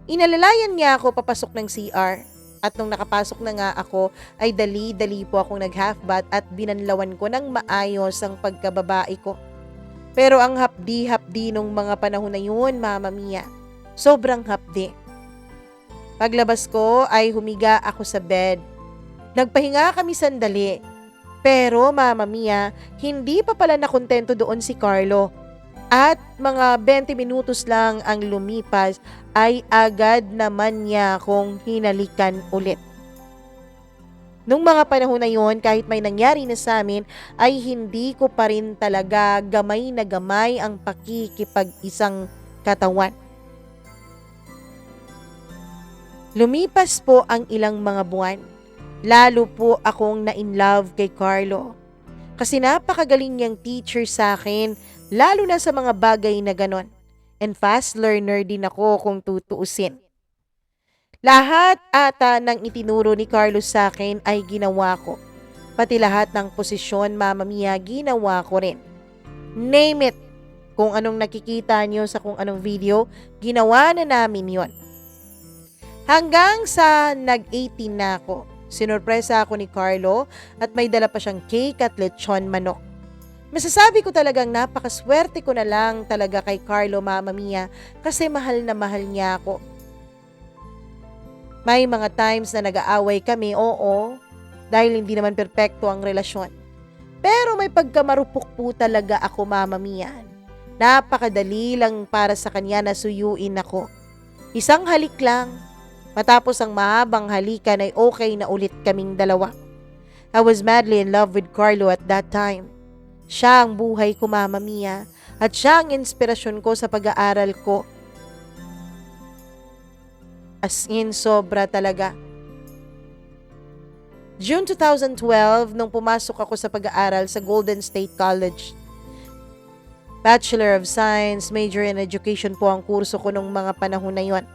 [SPEAKER 1] Inalalayan niya ako papasok ng CR at nung nakapasok na nga ako ay dali-dali po akong nag-half bath at binanlawan ko ng maayos ang pagkababae ko. Pero ang hapdi-hapdi nung mga panahon na yun, Mama Mia, sobrang hapdi. Paglabas ko ay humiga ako sa bed. Nagpahinga kami sandali. Pero Mama Mia, hindi pa pala nakontento doon si Carlo. At mga 20 minutos lang ang lumipas ay agad naman niya akong hinalikan ulit. Nung mga panahon na yon, kahit may nangyari na sa amin, ay hindi ko pa rin talaga gamay na gamay ang pakikipag-isang katawan. Lumipas po ang ilang mga buwan. Lalo po akong na-in-love kay Carlo. Kasi napakagaling niyang teacher sa akin, lalo na sa mga bagay na ganon. And fast learner din ako kung tutuusin. Lahat ata ng itinuro ni Carlo sa akin ay ginawa ko. Pati lahat ng posisyon, Mama Mia, ginawa ko rin. Name it. Kung anong nakikita niyo sa kung anong video, ginawa na namin yon. Hanggang sa nag-18 na ako, sinurpresa ako ni Carlo at may dala pa siyang cake at lechon manok. Masasabi ko talagang napakaswerte ko na lang talaga kay Carlo, Mama Mia, kasi mahal na mahal niya ako. May mga times na nag-aaway kami, oo, dahil hindi naman perpekto ang relasyon. Pero may pagkamarupok po talaga ako, Mama Mia. Napakadali lang para sa kanya na suyuin ako. Isang halik lang. Matapos ang mahabang halikan ay okay na ulit kaming dalawa. I was madly in love with Carlo at that time. Siya ang buhay ko, Mama Mia, at siya ang inspirasyon ko sa pag-aaral ko. As in, sobra talaga. June 2012, nung pumasok ako sa pag-aaral sa Golden State College. Bachelor of Science, major in Education po ang kurso ko nung mga panahon na yon.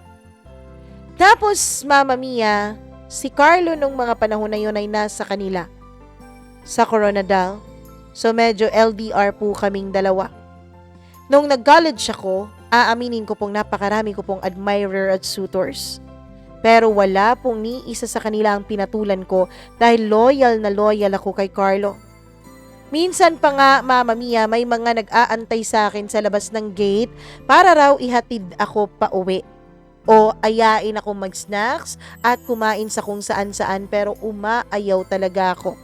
[SPEAKER 1] Tapos, Mama Mia, si Carlo nung mga panahon na yun ay nasa kanila. Sa Coronadal. So, medyo LDR po kaming dalawa. Nung nag-college ako, aaminin ko pong napakarami ko pong admirer at suitors. Pero wala pong ni isa sa kanila ang pinatulan ko dahil loyal na loyal ako kay Carlo. Minsan pa nga, Mama Mia, may mga nag-aantay sa akin sa labas ng gate para raw ihatid ako pa uwi. O ayain ako mag-snacks at kumain sa kung saan-saan pero umaayaw talaga ako.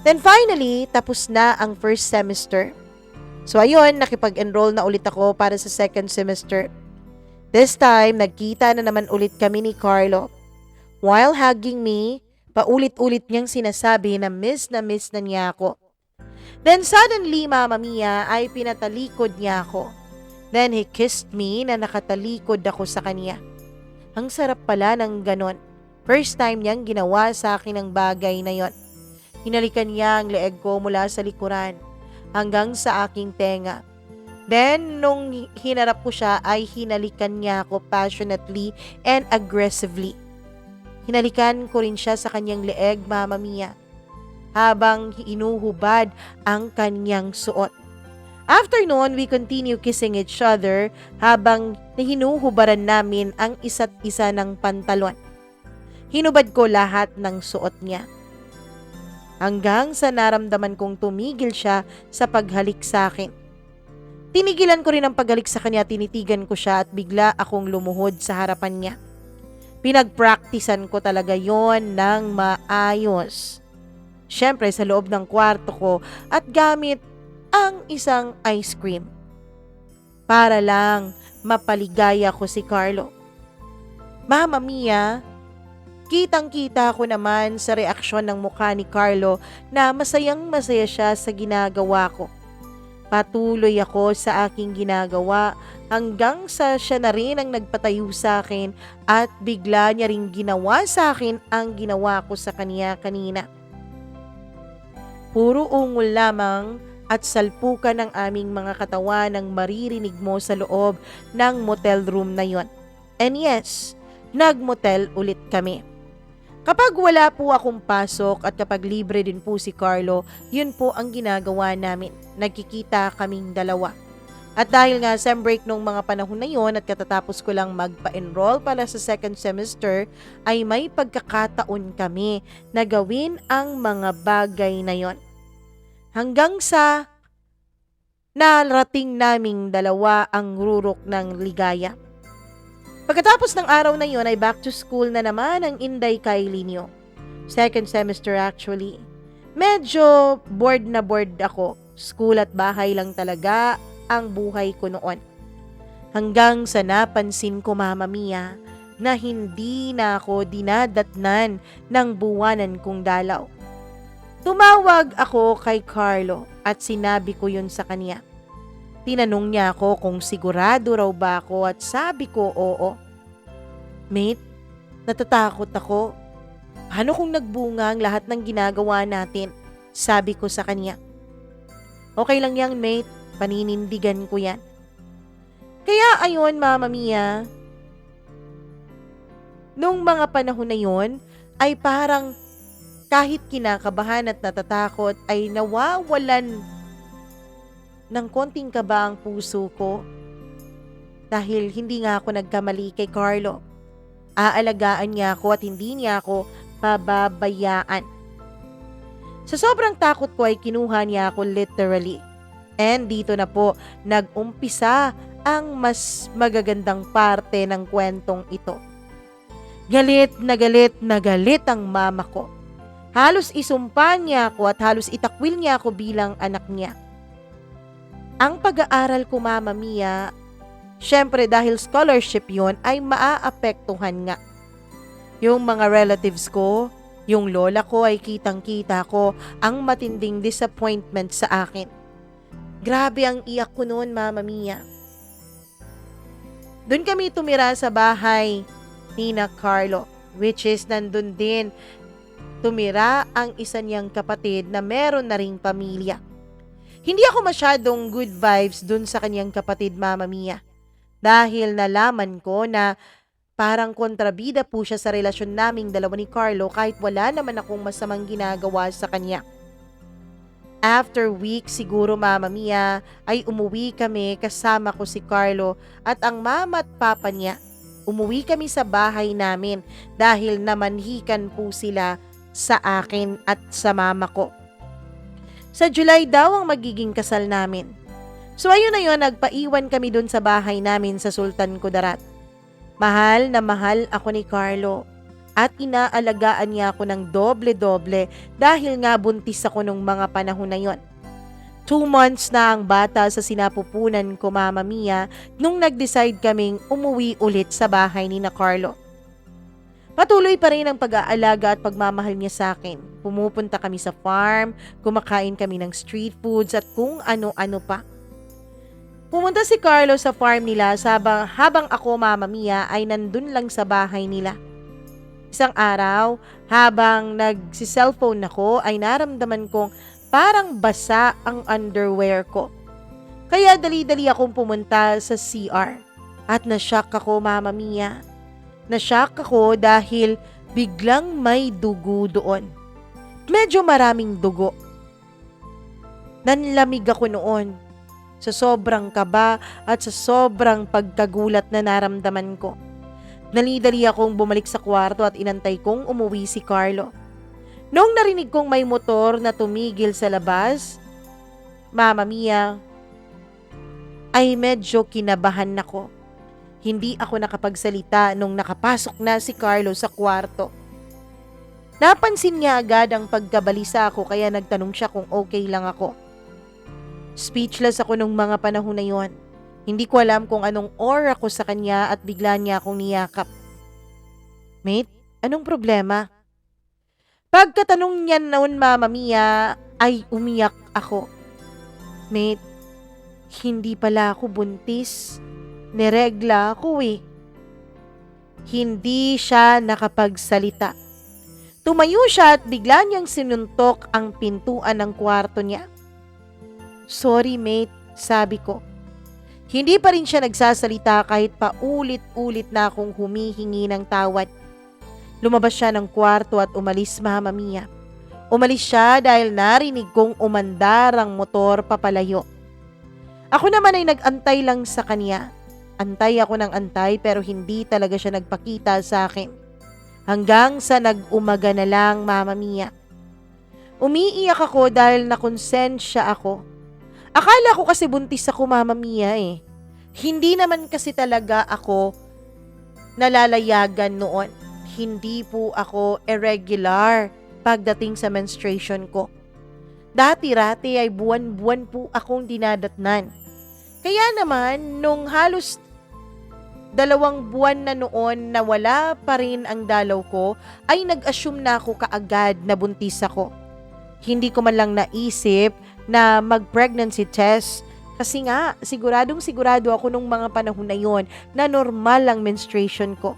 [SPEAKER 1] Then finally, tapos na ang first semester. So ayun, nakipag-enroll na ulit ako para sa second semester. This time, nagkita na naman ulit kami ni Carlo. While hugging me, paulit-ulit niyang sinasabi na miss na niya ako. Then suddenly, Mama Mia, ay pinatalikod niya ako. Then he kissed me na nakatalikod ako sa kanya. Ang sarap pala ng ganon. First time niyang ginawa sa akin ang bagay na yon. Hinalikan niya ang leeg ko mula sa likuran hanggang sa aking tenga. Then, nung hinarap ko siya ay hinalikan niya ako passionately and aggressively. Hinalikan ko rin siya sa kanyang leeg, Mama Mia, habang inuhubad ang kanyang suot. After noon, we continue kissing each other habang hinuhubaran namin ang isa't isa ng pantalon. Hinubad ko lahat ng suot niya. Hanggang sa naramdaman kong tumigil siya sa paghalik sa akin. Tinigilan ko rin ang paghalik sa kanya, tinitigan ko siya at bigla akong lumuhod sa harapan niya. Pinagpraktisan ko talaga yon ng maayos. Siyempre sa loob ng kwarto ko at gamit ang isang ice cream para lang mapaligaya ko si Carlo. Mama Mia, kitang-kita ko naman sa reaksyon ng mukha ni Carlo na masayang-masaya siya sa ginagawa ko. Patuloy ako sa aking ginagawa hanggang sa siya na rin ang nagpatayo sa akin at bigla niya ring ginawa sa akin ang ginawa ko sa kaniya kanina. Puro ungol lamang at salpukan ng aming mga katawan ang maririnig mo sa loob ng motel room na yon. And yes, nagmotel ulit kami. Kapag wala po akong pasok at kapag libre din po si Carlo, yun po ang ginagawa namin. Nagkikita kaming dalawa. At dahil nga sem break nung mga panahon na yon at katatapos ko lang magpa-enroll para sa second semester, ay may pagkakataon kami na gawin ang mga bagay na yon. Hanggang sa narating naming dalawa ang rurok ng ligaya. Pagkatapos ng araw na yon ay back to school na naman ang Inday Kylie niyo. Second semester actually. Medyo bored na bored ako. School at bahay lang talaga ang buhay ko noon. Hanggang sa napansin ko, Mama Mia, na hindi na ako dinadatnan ng buwanan kong dalaw. Tumawag ako kay Carlo at sinabi ko yun sa kanya. Tinanong niya ako kung sigurado raw ba ako at sabi ko oo. Mate, natatakot ako. Paano kung nagbunga ang lahat ng ginagawa natin? Sabi ko sa kanya. Okay lang yan, mate. Paninindigan ko yan. Kaya ayun, Mama Mia, nung mga panahon na yon ay parang kahit kinakabahan at natatakot ay nawawalan ng konting kaba ang puso ko dahil hindi nga ako nagkamali kay Carlo. Aalagaan niya ako at hindi niya ako pababayaan. Sa sobrang takot ko ay kinuha niya ako literally. And dito na po nag-umpisa ang mas magagandang parte ng kwentong ito. Galit na galit ang mama ko. Halos isumpa niya ako at halos itakwil niya ako bilang anak niya. Ang pag-aaral ko, Mama Mia, syempre dahil scholarship yon ay maaapektuhan nga. Yung mga relatives ko, yung lola ko ay kitang-kita ko ang matinding disappointment sa akin. Grabe ang iyak ko noon, Mama Mia. Doon kami tumira sa bahay ni na Carlo, which is nandun din tumira ang isa niyang kapatid na meron na ring pamilya. Hindi ako masyadong good vibes dun sa kanyang kapatid, Mama Mia. Dahil nalaman ko na parang kontrabida po siya sa relasyon naming dalawa ni Carlo kahit wala naman akong masamang ginagawa sa kanya. After weeks siguro, Mama Mia, ay umuwi kami kasama ko si Carlo at ang mama at papa niya. Umuwi kami sa bahay namin dahil namanhikan po sila sa akin at sa mama ko. Sa July daw ang magiging kasal namin. So ayun na yun, nagpaiwan kami dun sa bahay namin sa Sultan Kudarat. Mahal na mahal ako ni Carlo at inaalagaan niya ako ng doble-doble dahil nga buntis ako nung mga panahon na yon. 2 months na ang bata sa sinapupunan ko, Mama Mia, nung nag-decide kaming umuwi ulit sa bahay ni na Carlo. Patuloy pa rin ang pag-aalaga at pagmamahal niya sa akin. Pumupunta kami sa farm, kumakain kami ng street foods at kung ano-ano pa. Pumunta si Carlo sa farm nila habang ako, Mama Mia, ay nandun lang sa bahay nila. Isang araw, habang nagsi-cellphone ako, ay naramdaman kong parang basa ang underwear ko. Kaya dali-dali akong pumunta sa CR. At na-shock ako, Mama Mia. Na-shock ako dahil biglang may dugo doon. Medyo maraming dugo. Nanlamig ako noon sa sobrang kaba at sa sobrang pagkagulat na naramdaman ko. Dali-dali akong bumalik sa kwarto at inantay kong umuwi si Carlo. Noong narinig kong may motor na tumigil sa labas, Mama Mia, ay medyo kinabahan ako. Hindi ako nakapagsalita nung nakapasok na si Carlo sa kwarto. Napansin niya agad ang pagkabalisa ko kaya nagtanong siya kung okay lang ako. Speechless ako nung mga panahon na yon. Hindi ko alam kung anong aura ko sa kanya at bigla niya akong niyakap. Mate, anong problema? Pagkatanong niya noon, Mama Mia, ay umiyak ako. Mate, hindi pala ako buntis. Neregla ako eh. Hindi siya nakapagsalita. Tumayo siya at bigla niyang sinuntok ang pintuan ng kwarto niya. Sorry mate, sabi ko. Hindi pa rin siya nagsasalita kahit paulit-ulit na akong humihingi ng tawad. Lumabas siya ng kwarto at umalis, Mama Mia. Umalis siya dahil narinig kong umandar ang motor papalayo. Ako naman ay nag-antay lang sa kanya. Antay ako ng antay pero hindi talaga siya nagpakita sa akin. Hanggang sa nag-umaga na lang, Mama Mia. Umiiyak ako dahil nakonsensya ako. Akala ko kasi buntis ako, Mama Mia eh. Hindi naman kasi talaga ako nalalayagan noon. Hindi po ako irregular pagdating sa menstruation ko. Dati-rati ay buwan-buwan po akong dinadatnan. Kaya naman, nung halos 2 buwan na noon na wala pa rin ang dalaw ko, ay nag-assume na ako kaagad na buntis ako. Hindi ko man lang naisip na mag-pregnancy test kasi nga sigurado ako nung mga panahon na yon na normal ang menstruation ko.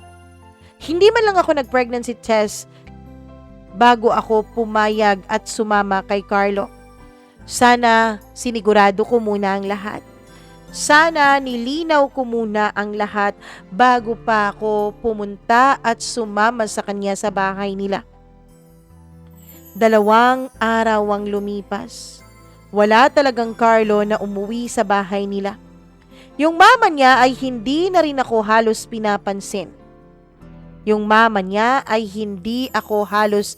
[SPEAKER 1] Hindi man lang ako nag-pregnancy test bago ako pumayag at sumama kay Carlo. Sana sinigurado ko muna ang lahat. Sana nilinaw ko muna ang lahat bago pa ako pumunta at sumama sa kanya sa bahay nila. 2 araw ang lumipas. Wala talagang Carlo na umuwi sa bahay nila. Yung mama niya ay hindi na rin ako halos pinapansin. Yung mama niya ay hindi ako halos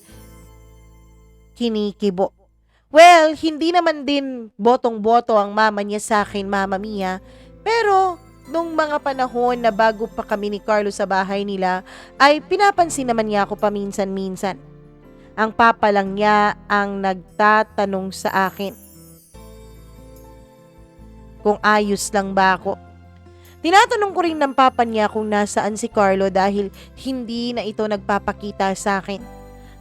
[SPEAKER 1] kinikibo. Well, hindi naman din botong-boto ang mama niya sa akin, Mama Mia. Pero, nung mga panahon na bago pa kami ni Carlo sa bahay nila, ay pinapansin naman niya ako paminsan-minsan. Ang papa lang niya ang nagtatanong sa akin kung ayos lang ba ako. Tinatanong ko rin ng papa niya kung nasaan si Carlo dahil hindi na ito nagpapakita sa akin.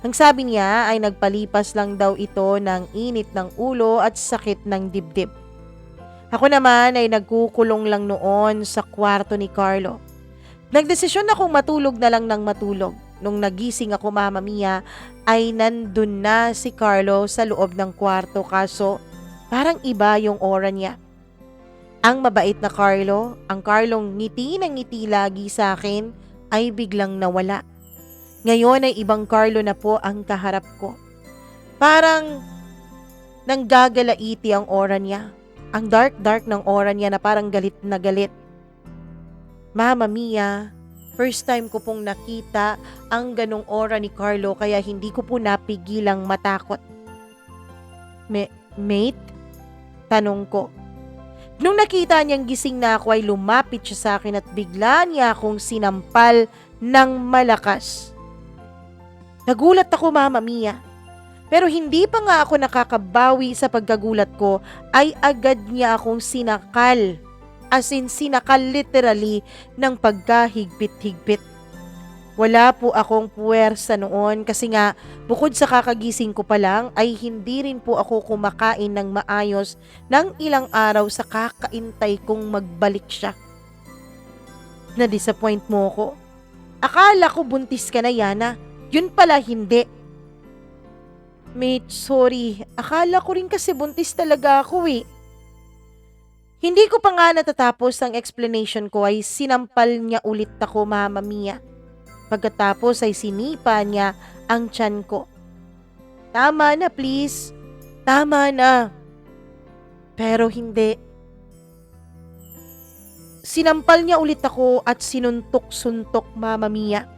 [SPEAKER 1] Ang sabi niya ay nagpalipas lang daw ito ng init ng ulo at sakit ng dibdib. Ako naman ay nagkukulong lang noon sa kwarto ni Carlo. Nagdesisyon akong matulog na lang ng matulog. Nung nagising ako, Mama Mia, ay nandun na si Carlo sa loob ng kwarto kaso parang iba yung aura niya. Ang mabait na Carlo, ang Carlong ngiti ng ngiti lagi sa akin, ay biglang nawala. Ngayon ay ibang Carlo na po ang kaharap ko. Parang nanggagalaiti ang aura niya. Ang dark ng aura niya na parang galit na galit. Mama Mia, first time ko pong nakita ang ganong aura ni Carlo kaya hindi ko po napigilang matakot. Mate? Tanong ko. Nung nakita niyang gising na ako ay lumapit siya sa akin at bigla niya akong sinampal ng malakas. Nagulat ako, Mama Mia. Pero hindi pa nga ako nakakabawi sa pagkagulat ko ay agad niya akong sinakal. As in sinakal literally ng pagkahigpit-higpit. Wala po akong puwersa noon kasi nga bukod sa kakagising ko pa lang ay hindi rin po ako kumakain ng maayos ng ilang araw sa kakaintay kong magbalik siya. Na-disappoint mo ko? Akala ko buntis ka na, Yana. Yun pala hindi. Mate, sorry. Akala ko rin kasi buntis talaga ako eh. Hindi ko pa nga natatapos ang explanation ko ay sinampal niya ulit ako, Mama Mia. Pagkatapos ay sinipa niya ang tiyan ko. Tama na please. Tama na. Pero hindi. Sinampal niya ulit ako at sinuntok-suntok, Mama Mia.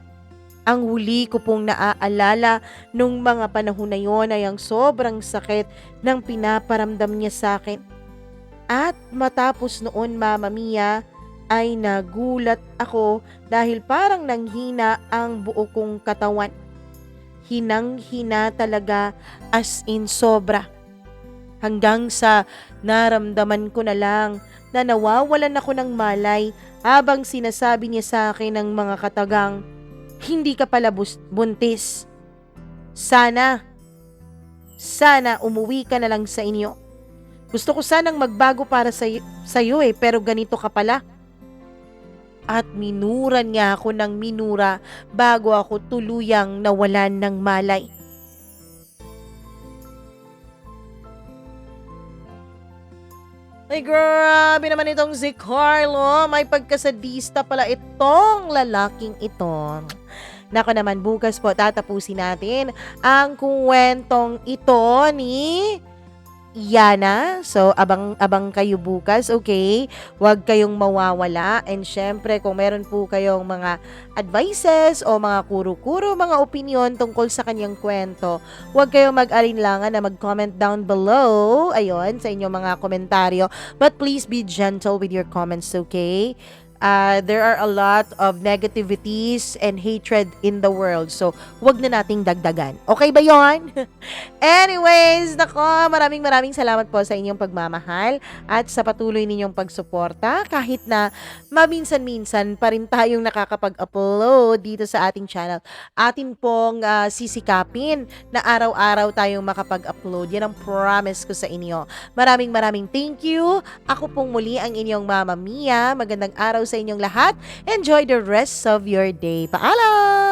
[SPEAKER 1] Ang huli ko pong naaalala nung mga panahon na yon ay ang sobrang sakit ng pinaparamdam niya sa akin. At matapos noon, Mama Mia, ay nagulat ako dahil parang nanghina ang buo kong katawan. Hinang-hina talaga as in sobra. Hanggang sa naramdaman ko na lang na nawawalan ako ng malay habang sinasabi niya sa akin ng mga katagang, hindi ka pala buntis. Sana umuwi ka na lang sa inyo. Gusto ko sanang magbago para sa'yo pero ganito ka pala. At minuran niya ako ng minura bago ako tuluyang nawalan ng malay. Ay, grabe naman itong si Carlo. May pagkasadista pala itong lalaking ito. Nako naman, bukas po tatapusin natin ang kwentong ito ni Yana. So, abang kayo bukas, okay? Huwag kayong mawawala. And syempre, kung meron po kayong mga advices o mga kuro-kuro, mga opinion tungkol sa kanyang kwento, huwag kayong mag-alinlangan na mag-comment down below. Ayun, sa inyong mga komentaryo. But please be gentle with your comments, okay? There are a lot of negativities and hatred in the world. So, wag na nating dagdagan. Okay ba yon? Anyways, nako, maraming salamat po sa inyong pagmamahal at sa patuloy ninyong pagsuporta kahit na maminsan-minsan pa rin tayong nakakapag-upload dito sa ating channel. Atin pong sisikapin na araw-araw tayong makapag-upload. Yan ang promise ko sa inyo. Maraming thank you. Ako pong muli ang inyong Mama Mia. Magandang araw sa inyong lahat. Enjoy the rest of your day. Paalam!